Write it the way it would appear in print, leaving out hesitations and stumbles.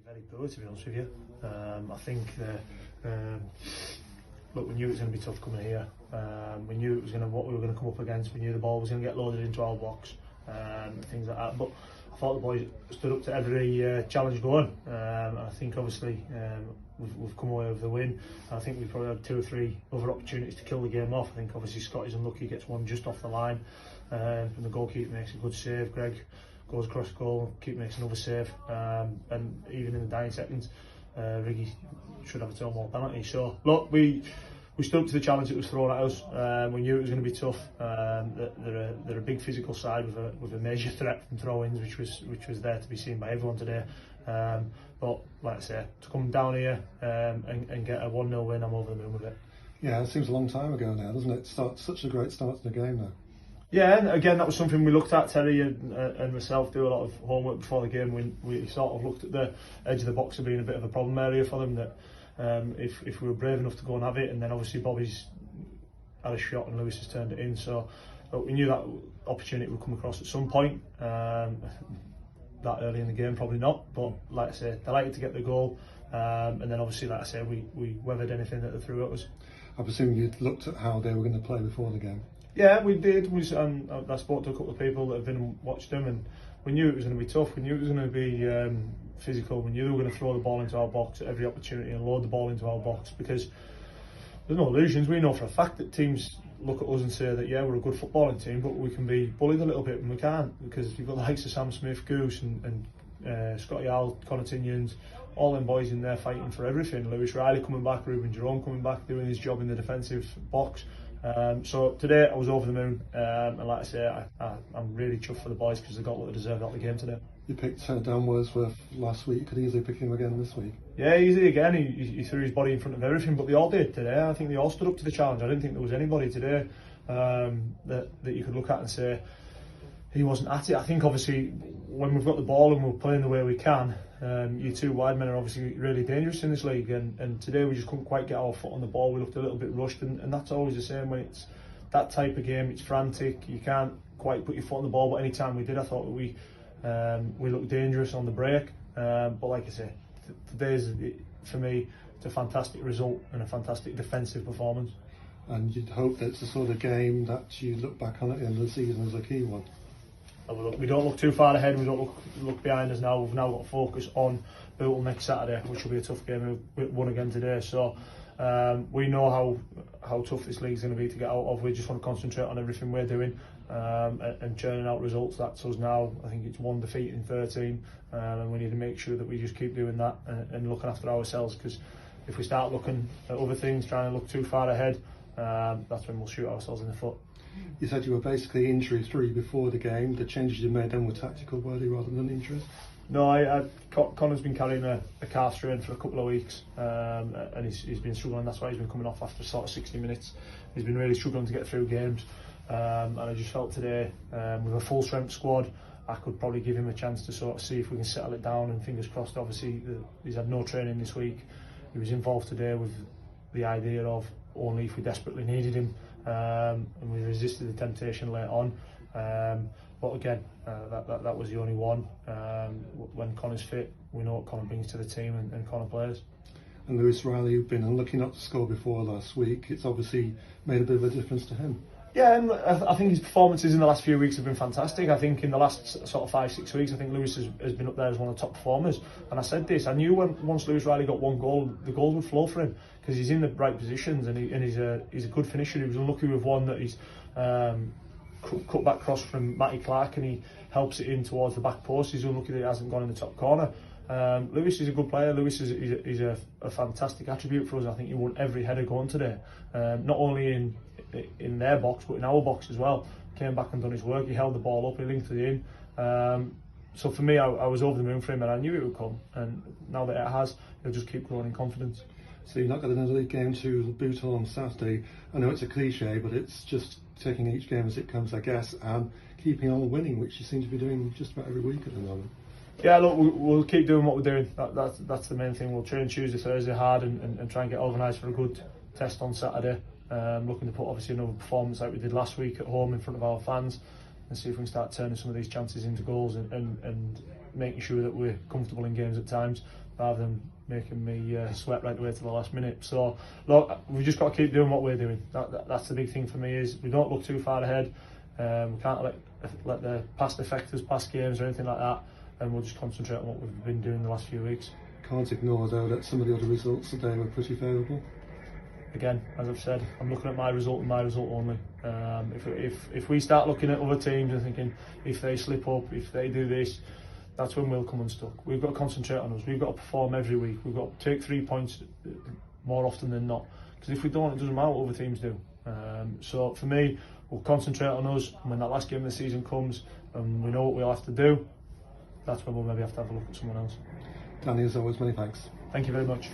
very poor, to be honest with you. I think look, we knew it was going to be tough coming here. We knew it was what we were going to come up against. We knew the ball was going to get loaded into our box, things like that. But I thought the boys stood up to every challenge going. I think obviously we've come away with the win. I think we probably had 2 or 3 other opportunities to kill the game off. I think obviously Scott is unlucky, gets one just off the line, and the goalkeeper makes a good save. Greg goes across goal, keeper makes another save, and even in the dying seconds, Riggy should have a 2-on-1 penalty. So look, we stood up to the challenge that was thrown at us. We knew it was going to be tough. They're a big physical side with a major threat from throw-ins, which was there to be seen by everyone today. But like I say, to come down here and get a 1-0 win, I'm over the moon with it. Yeah, it seems a long time ago now, doesn't it? Such a great start to the game now. Yeah, and again, that was something we looked at. Terry and myself do a lot of homework before the game. We sort of looked at the edge of the box as being a bit of a problem area for them. That if we were brave enough to go and have it, and then obviously Bobby's had a shot and Lewis has turned it in. So we knew that opportunity would come across at some point. That early in the game, probably not. But like I say, delighted to get the goal. And then obviously, like I say, we weathered anything that they threw at us. I presume you'd looked at how they were going to play before the game. Yeah, we did. I spoke to a couple of people that have been and watched them, and we knew it was going to be tough. We knew it was going to be physical. We knew they were going to throw the ball into our box at every opportunity and load the ball into our box, because there's no illusions. We know for a fact that teams look at us and say that, yeah, we're a good footballing team, but we can be bullied a little bit, and we can't, because you've got the likes of Sam Smith, Goose and Scotty Al, Connor Tinians, all them boys in there fighting for everything. Lewis Riley coming back, Ruben Jerome coming back, doing his job in the defensive box. So today I was over the moon, and like I say, I'm really chuffed for the boys, because they got what they deserved out of the game today. You picked Dan Wordsworth last week. You could easily pick him again this week. Yeah, easy again. He threw his body in front of everything, but they all did today. I think they all stood up to the challenge. I didn't think there was anybody today that you could look at and say he wasn't at it. I think obviously when we've got the ball and we're playing the way we can, you 2 wide men are obviously really dangerous in this league, and today we just couldn't quite get our foot on the ball. We looked a little bit rushed, and that's always the same when it's that type of game. It's frantic, you can't quite put your foot on the ball, but any time we did, I thought we looked dangerous on the break. But like I say, today's, for me, it's a fantastic result and a fantastic defensive performance. And you'd hope that it's the sort of game that you look back on at the end of the season as a key one. We don't look too far ahead. We don't look behind us now. We've now got to focus on Bootle next Saturday, which will be a tough game. We won again today, so we know how tough this league's going to be to get out of. We just want to concentrate on everything we're doing and churning out results. That's us now. I think it's 1 defeat in 13, and we need to make sure that we just keep doing that and looking after ourselves, because if we start looking at other things, trying to look too far ahead, that's when we'll shoot ourselves in the foot. You said you were basically injury-free before the game. The changes you made then were tactical, were they, rather than injuries? No, Connor's been carrying a calf strain for a couple of weeks, and he's been struggling. That's why he's been coming off after sort of 60 minutes. He's been really struggling to get through games, and I just felt today, with a full strength squad, I could probably give him a chance to sort of see if we can settle it down, and fingers crossed. Obviously, he's had no training this week. He was involved today with the idea of only if we desperately needed him, and we resisted the temptation late on. But again, that was the only one. When Connor's fit, we know what Connor brings to the team, and Connor plays. And Lewis Riley, who'd been unlucky not to score before last week, it's obviously made a bit of a difference to him. Yeah, and I think his performances in the last few weeks have been fantastic. I think in the last sort of 5-6 weeks, I think Lewis has been up there as one of the top performers. And I said this, I knew once Lewis Riley got one goal, the goals would flow for him, because he's in the right positions, and he's a good finisher. He was unlucky with one that he's cut back cross from Matty Clark, and he helps it in towards the back post. He's unlucky that it hasn't gone in the top corner. Lewis is a good player. Lewis is a fantastic attribute for us. I think he won every header going today, not only in their box but in our box as well. Came back and done his work. He held the ball up, he linked it in. So for me, I was over the moon for him, and I knew it would come, and now that it has, he'll just keep growing in confidence. So you're not got another league game to boot on Saturday. I know it's a cliche, but it's just taking each game as it comes, I guess, and keeping on winning, which you seem to be doing just about every week at the moment. Yeah, look, we'll keep doing what we're doing. That's the main thing. We'll train Tuesday, Thursday hard, and try and get organised for a good test on Saturday. Looking to put obviously another performance like we did last week at home in front of our fans, and see if we can start turning some of these chances into goals and making sure that we're comfortable in games at times, rather than making me sweat right away to the last minute. So look, we've just got to keep doing what we're doing. That's the big thing for me, is we don't look too far ahead. We can't let the past affect us, past games or anything like that, and we'll just concentrate on what we've been doing the last few weeks. Can't ignore though that some of the other results today were pretty favourable. Again, as I've said, I'm looking at my result and my result only. If we start looking at other teams and thinking if they slip up, if they do this, that's when we'll come unstuck. We've got to concentrate on us. We've got to perform every week. We've got to take 3 points more often than not. Because if we don't, it doesn't matter what other teams do. So for me, we'll concentrate on us. And when that last game of the season comes and we know what we'll have to do, that's when we'll maybe have to have a look at someone else. Danny, as always, many thanks. Thank you very much.